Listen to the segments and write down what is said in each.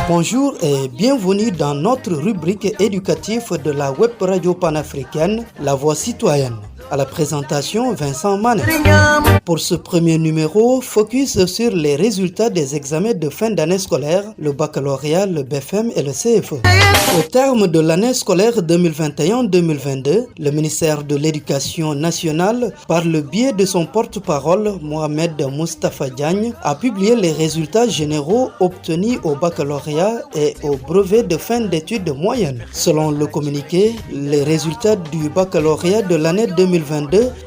Bonjour et bienvenue dans notre rubrique éducative de la web radio panafricaine, La Voix citoyenne. À la présentation, Vincent Manet. Pour ce premier numéro, focus sur les résultats des examens de fin d'année scolaire, le baccalauréat, le BFM et le CFE. Au terme de l'année scolaire 2021-2022, le ministère de l'Éducation nationale, par le biais de son porte-parole, Mohamed Moustapha Diagne, a publié les résultats généraux obtenus au baccalauréat et au brevet de fin d'études moyennes. Selon le communiqué, les résultats du baccalauréat de l'année 2022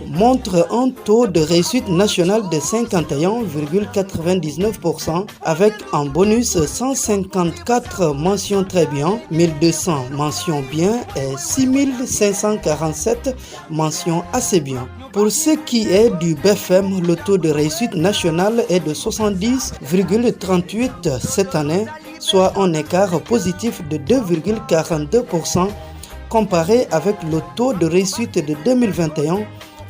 montrent un taux de réussite nationale de 51,99% avec en bonus 154 mentions très bien, 1200 mentions bien et 6547 mentions assez bien. Pour ce qui est du BFM, le taux de réussite nationale est de 70,38 cette année, soit un écart positif de 2,42% comparé avec le taux de réussite de 2021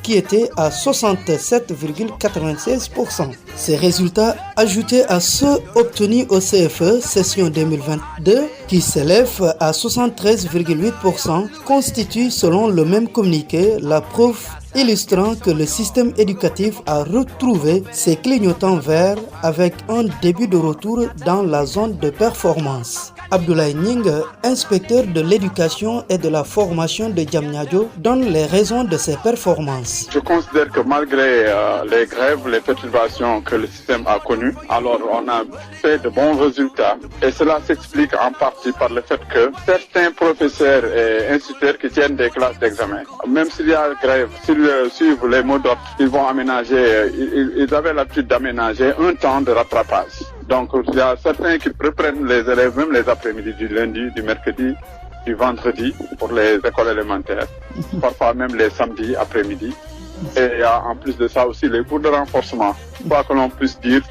qui était à 67,96%. Ces résultats, ajoutés à ceux obtenus au CFE session 2022, qui s'élèvent à 73,8%, constituent, selon le même communiqué, la preuve illustrant que le système éducatif a retrouvé ses clignotants verts avec un début de retour dans la zone de performance. Abdoulaye Ning, inspecteur de l'éducation et de la formation de Diamniadio, donne les raisons de ces performances. Je considère que malgré les grèves, les perturbations que le système a connues, alors on a fait de bons résultats et cela s'explique en partie par le fait que certains professeurs et instituteurs qui tiennent des classes d'examen, même s'il y a grève, s'ils suivent les mots d'ordre, ils vont aménager, ils avaient l'habitude d'aménager un temps de rattrapage. Donc il y a certains qui reprennent les élèves, même les après-midi du lundi, du mercredi, du vendredi pour les écoles élémentaires, parfois même les samedis après-midi. Et il y a en plus de ça aussi les cours de renforcement. Quoi que l'on puisse dire,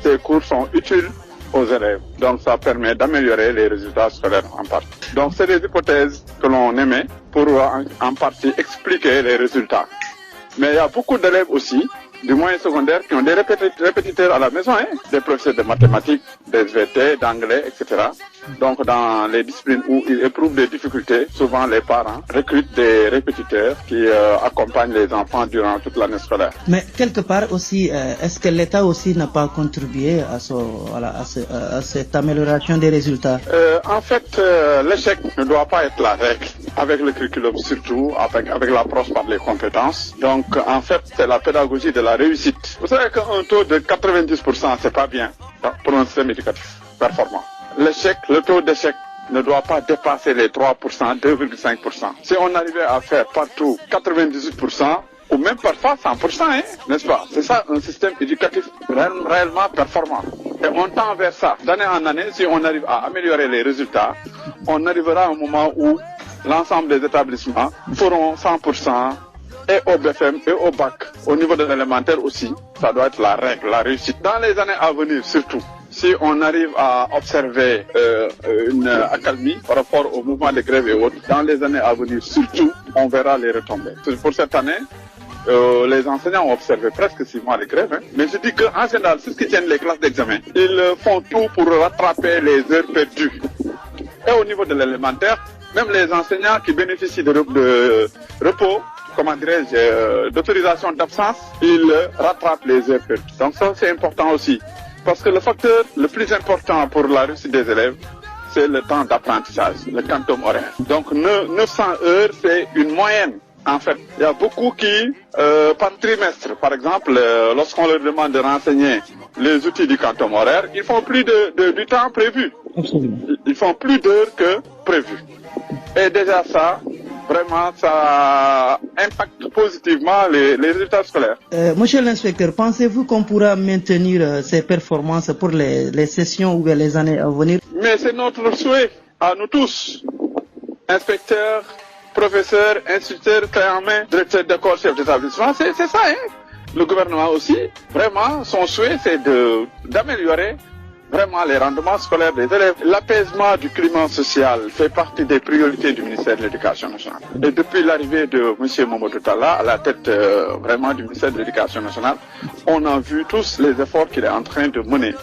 ces cours sont utiles aux élèves. Donc ça permet d'améliorer les résultats scolaires en partie. Donc c'est des hypothèses que l'on émet pour en partie expliquer les résultats. Mais il y a beaucoup d'élèves aussi du moyen secondaire qui ont des répétiteurs à la maison, des professeurs de mathématiques, des SVT, d'anglais, etc. Donc dans les disciplines où ils éprouvent des difficultés, souvent les parents recrutent des répétiteurs qui accompagnent les enfants durant toute l'année scolaire. Mais quelque part aussi, est-ce que l'État aussi n'a pas contribué à cette amélioration des résultats? En fait, l'échec ne doit pas être la règle, avec le curriculum surtout, avec l'approche par les compétences. Donc en fait, c'est la pédagogie de la réussite. Vous savez qu'un taux de 90%, c'est pas bien pour un système éducatif performant. Le taux d'échec ne doit pas dépasser les 3%, 2,5%. Si on arrivait à faire partout 98%, ou même parfois 100%, n'est-ce pas? C'est ça un système éducatif réellement performant. Et on tend vers ça. D'année en année, si on arrive à améliorer les résultats, on arrivera à un moment où l'ensemble des établissements feront 100%. Et au BFM et au bac, au niveau de l'élémentaire aussi, ça doit être la règle, la réussite. Dans les années à venir surtout, si on arrive à observer une accalmie par rapport au mouvement de grève et autres, dans les années à venir surtout, on verra les retombées. Pour cette année, les enseignants ont observé presque 6 mois de grève. Mais je dis qu'en général, ceux qui tiennent les classes d'examen, ils font tout pour rattraper les heures perdues. Et au niveau de l'élémentaire, même les enseignants qui bénéficient de repos, comment dirais-je, d'autorisation d'absence, ils rattrapent les heures perdues. Donc ça c'est important aussi. Parce que le facteur le plus important pour la réussite des élèves, c'est le temps d'apprentissage, le quantum horaire. Donc 900 heures, c'est une moyenne. En fait, il y a beaucoup qui, par trimestre, par exemple, lorsqu'on leur demande de renseigner les outils du quantum horaire, ils font plus du temps prévu. Ils font plus d'heures que prévu. Et déjà ça, vraiment, ça impacte positivement les résultats scolaires. Monsieur l'inspecteur, pensez-vous qu'on pourra maintenir ces performances pour les sessions ou les années à venir? Mais c'est notre souhait, à nous tous, inspecteurs, professeurs, instituteurs, clés en main, directeurs d'école, chefs d'établissement, c'est ça, Le gouvernement aussi, vraiment, son souhait, c'est d'améliorer vraiment les rendements scolaires des élèves. L'apaisement du climat social fait partie des priorités du ministère de l'Éducation nationale. Et depuis l'arrivée de M. Mamadou Talla à la tête vraiment du ministère de l'Éducation nationale, on a vu tous les efforts qu'il est en train de mener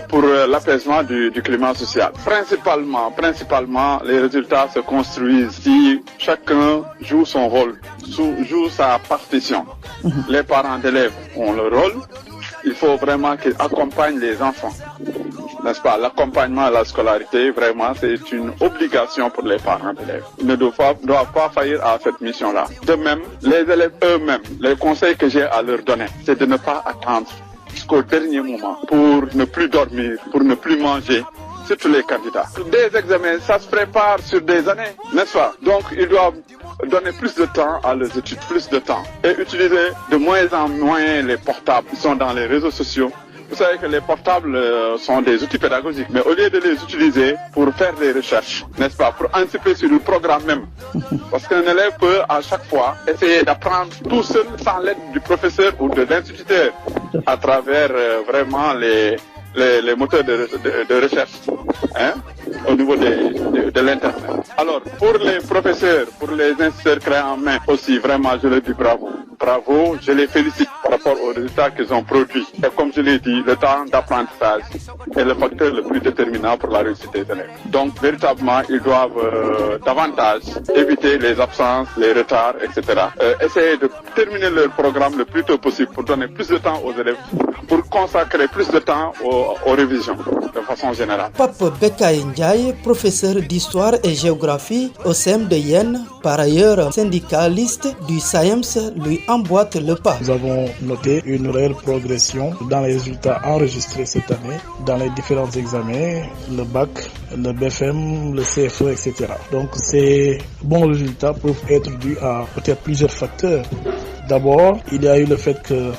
pour l'apaisement du climat social. Principalement, les résultats se construisent si chacun joue son rôle, joue sa partition. Les parents d'élèves ont leur rôle. Il faut vraiment qu'ils accompagnent les enfants. N'est-ce pas? L'accompagnement à la scolarité, vraiment, c'est une obligation pour les parents d'élèves. Ils ne doivent pas faillir à cette mission-là. De même, les élèves eux-mêmes, les conseils que j'ai à leur donner, c'est de ne pas attendre jusqu'au dernier moment pour ne plus dormir, pour ne plus manger. Surtout les candidats. Des examens, ça se prépare sur des années, n'est-ce pas? Donc, ils doivent donner plus de temps à leurs études, plus de temps. Et utiliser de moins en moins les portables qui sont dans les réseaux sociaux. Vous savez que les portables sont des outils pédagogiques, mais au lieu de les utiliser pour faire des recherches, n'est-ce pas? Pour anticiper sur le programme même. Parce qu'un élève peut à chaque fois essayer d'apprendre tout seul sans l'aide du professeur ou de l'instituteur à travers vraiment les moteurs de recherche au niveau de l'Internet. Alors, pour les professeurs, pour les instituteurs créés en main aussi, vraiment, je leur dis bravo. Bravo, je les félicite par rapport aux résultats qu'ils ont produits. Et comme je l'ai dit, le temps d'apprentissage est le facteur le plus déterminant pour la réussite des élèves. Donc, véritablement, ils doivent davantage éviter les absences, les retards, etc. Essayer de terminer leur programme le plus tôt possible pour donner plus de temps aux élèves, pour consacrer plus de temps aux révisions, de façon générale. Pape Bekay Ndiaye, professeur d'histoire et géographie au CEM de Yen, par ailleurs syndicaliste du SAEMS, lui emboîte le pas. Nous avons noté une réelle progression dans les résultats enregistrés cette année, dans les différents examens, le bac, le BFM, le CFE, etc. Donc ces bons résultats peuvent être dus à peut-être plusieurs facteurs. D'abord, il y a eu le fait que,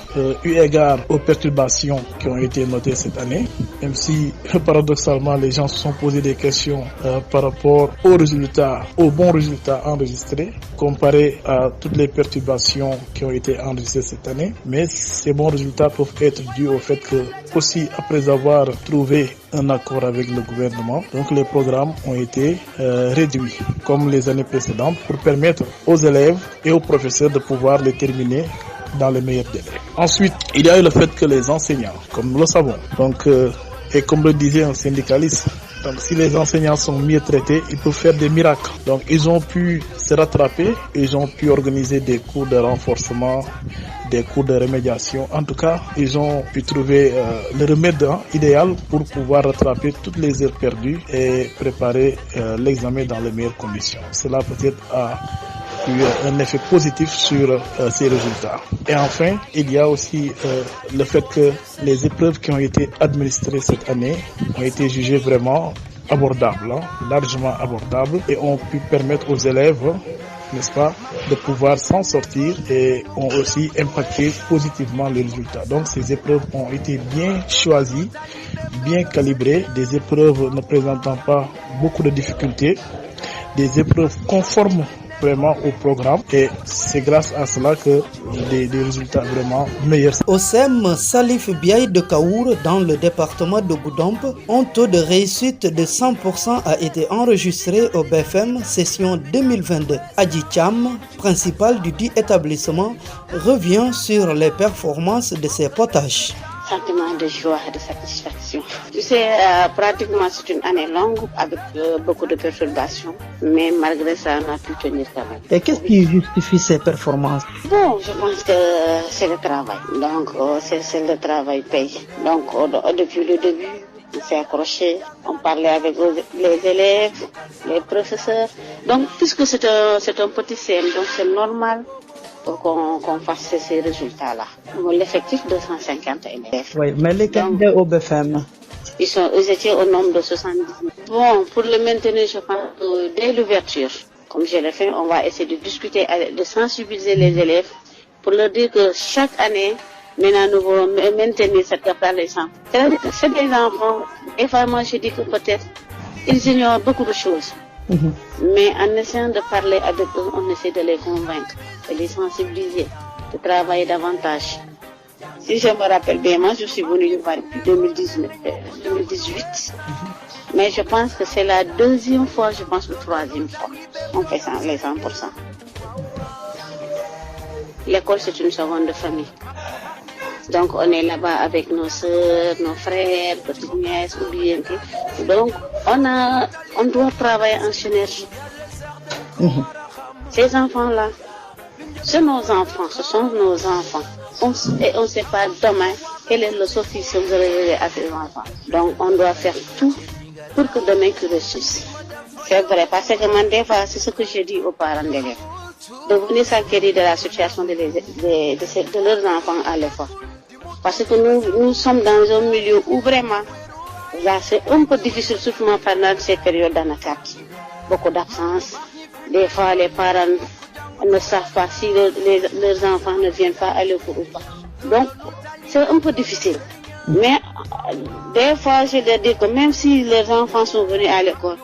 eu égard aux perturbations qui ont été notées cette année, même si paradoxalement les gens se sont posé des questions par rapport aux résultats, aux bons résultats enregistrés, comparés à toutes les perturbations qui ont été enregistrées cette année. Mais ces bons résultats peuvent être dus au fait que, aussi après avoir trouvé un accord avec le gouvernement, donc les programmes ont été réduits comme les années précédentes pour permettre aux élèves et aux professeurs de pouvoir les terminer dans les meilleurs délais. Ensuite, il y a eu le fait que les enseignants, comme nous le savons, donc et comme le disait un syndicaliste, donc si les enseignants sont mieux traités, ils peuvent faire des miracles. Donc ils ont pu se rattraper, ils ont pu organiser des cours de renforcement, des cours de remédiation. En tout cas, ils ont pu trouver le remède idéal pour pouvoir rattraper toutes les heures perdues et préparer l'examen dans les meilleures conditions. Cela peut-être a eu un effet positif sur ces résultats. Et enfin, il y a aussi le fait que les épreuves qui ont été administrées cette année ont été jugées vraiment abordables, largement abordables, et ont pu permettre aux élèves, n'est-ce pas, de pouvoir s'en sortir et ont aussi impacté positivement les résultats. Donc ces épreuves ont été bien choisies, bien calibrées, des épreuves ne présentant pas beaucoup de difficultés, des épreuves conformes vraiment au programme, et c'est grâce à cela que des résultats vraiment meilleurs. Au CEM Salif Biaye de Kaour, dans le département de Goudomp, un taux de réussite de 100% a été enregistré au BFM session 2022. Adji Cham, principal du dit établissement, revient sur les performances de ses potages. Sentiment de joie et de satisfaction. Tu sais, pratiquement c'est une année longue avec beaucoup de perturbations, mais malgré ça, on a pu tenir quand même. Et qu'est-ce qui justifie ces performances? Bon, je pense que c'est le travail. Donc, c'est le travail paye. Donc, depuis le début, on s'est accroché, on parlait avec les élèves, les professeurs. Donc, puisque c'est un petit CM, donc c'est normal pour qu'on fasse ces résultats-là. L'effectif de 150 élèves. Oui, mais les candidats au BFM, ils étaient au nombre de 70. Bon, pour le maintenir, je pense que dès l'ouverture, comme je l'ai fait, on va essayer de discuter, de sensibiliser les élèves pour leur dire que chaque année, maintenant nous voulons maintenir cette capacité. C'est des enfants, et vraiment je dis que peut-être ils ignorent beaucoup de choses. Mais en essayant de parler avec eux, on essaie de les convaincre, de les sensibiliser, de travailler davantage. Si je me rappelle bien, moi je suis venue depuis 2018. Mais je pense que c'est la deuxième fois, je pense, ou troisième fois. On fait ça, les 100%. L'école, c'est une seconde famille. Donc, on est là-bas avec nos sœurs, nos frères, petites nièces, ou bien. Donc, on doit travailler en synergie. Ces enfants-là, c'est nos enfants, ce sont nos enfants. Et on ne sait pas demain quel est le sortie que vous allez à ces enfants. Donc, on doit faire tout pour que demain qu'ils réussissent. C'est vrai, parce que moi, des fois, c'est ce que je dis aux parents d'élèves. De venir s'inquiéter de la situation de leurs enfants à l'école. Parce que nous sommes dans un milieu où vraiment, là, c'est un peu difficile, surtout pendant ces périodes d'en attaque. Beaucoup d'absence. Des fois, les parents ne savent pas si leurs enfants ne viennent pas à l'école ou pas. Donc, c'est un peu difficile. Mais des fois, je leur dis que même si les enfants sont venus à l'école,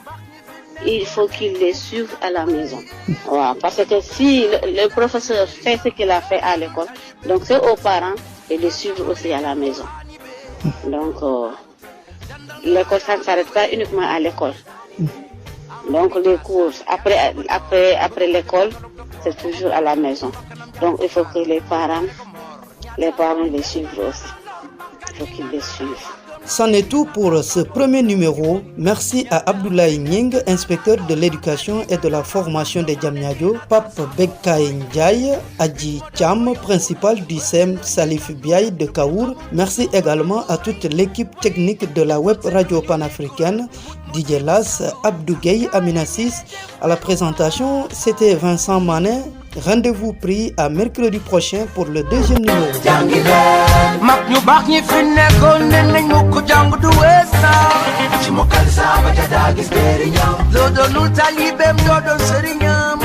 il faut qu'ils les suivent à la maison. Voilà, parce que si le professeur fait ce qu'il a fait à l'école, donc c'est aux parents de les suivre aussi à la maison. Donc, l'école, ça ne s'arrête pas uniquement à l'école. Donc, les cours, après l'école, c'est toujours à la maison. Donc, il faut que les parents les suivent aussi. Il faut qu'ils les suivent. C'en est tout pour ce premier numéro. Merci à Abdoulaye Nying, inspecteur de l'éducation et de la formation de Diamniadio, Pape Bekkaye Ndiaye, Adji Cham, principal du CEM Salif Biaye de Kaour. Merci également à toute l'équipe technique de la web radio panafricaine, Didier Las, Abdou Gueye, Aminassis. À la présentation, c'était Vincent Manet. Rendez-vous pris à mercredi prochain pour le deuxième numéro. Mag ñu baax ñi fi nekkoon ne nañu ko jàng du weesa ci mokkal saaba ja daa gis njëriñam loo doonul taalibeem doo doon sëriñam